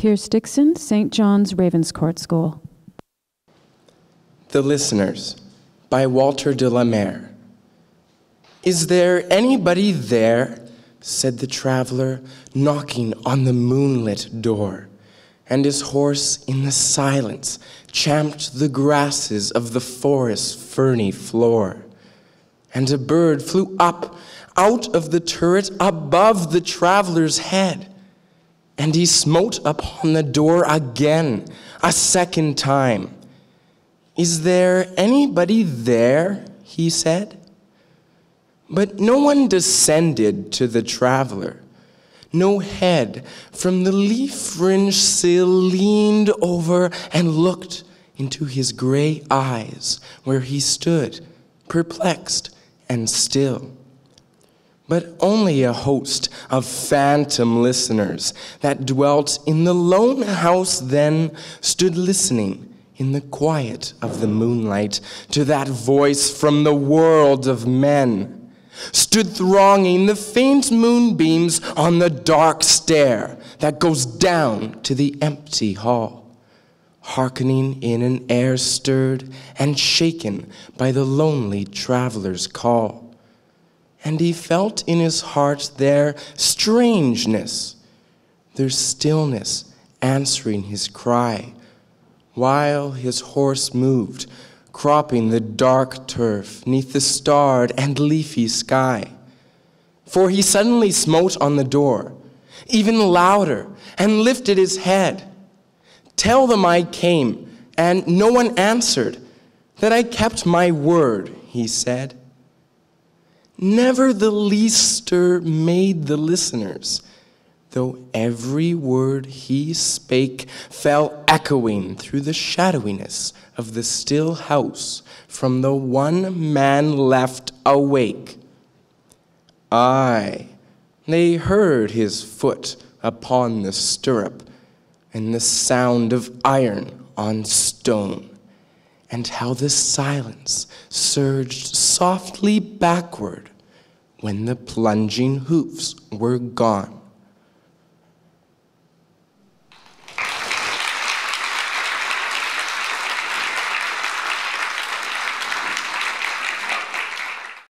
Peirce, Dickson, St. John's Ravenscourt School. The Listeners, by Walter de la Mare. "Is there anybody there?" said the traveler, knocking on the moonlit door. And his horse in the silence champed the grasses of the forest's ferny floor. And a bird flew up out of the turret above the traveler's head. And he smote upon the door again, a second time. "Is there anybody there?" he said. But no one descended to the traveler. No head from the leaf-fringed sill leaned over and looked into his gray eyes where he stood, perplexed and still. But only a host of phantom listeners that dwelt in the lone house then stood listening in the quiet of the moonlight to that voice from the world of men, stood thronging the faint moonbeams on the dark stair that goes down to the empty hall, hearkening in an air stirred and shaken by the lonely traveler's call. And he felt in his heart their strangeness, their stillness answering his cry, while his horse moved, cropping the dark turf neath the starred and leafy sky. For he suddenly smote on the door, even louder, and lifted his head. "Tell them I came, and no one answered, that I kept my word," he said. Never the least stir made the listeners, though every word he spake fell echoing through the shadowiness of the still house from the one man left awake. Aye, they heard his foot upon the stirrup, and the sound of iron on stone, and how the silence surged softly backward when the plunging hoofs were gone.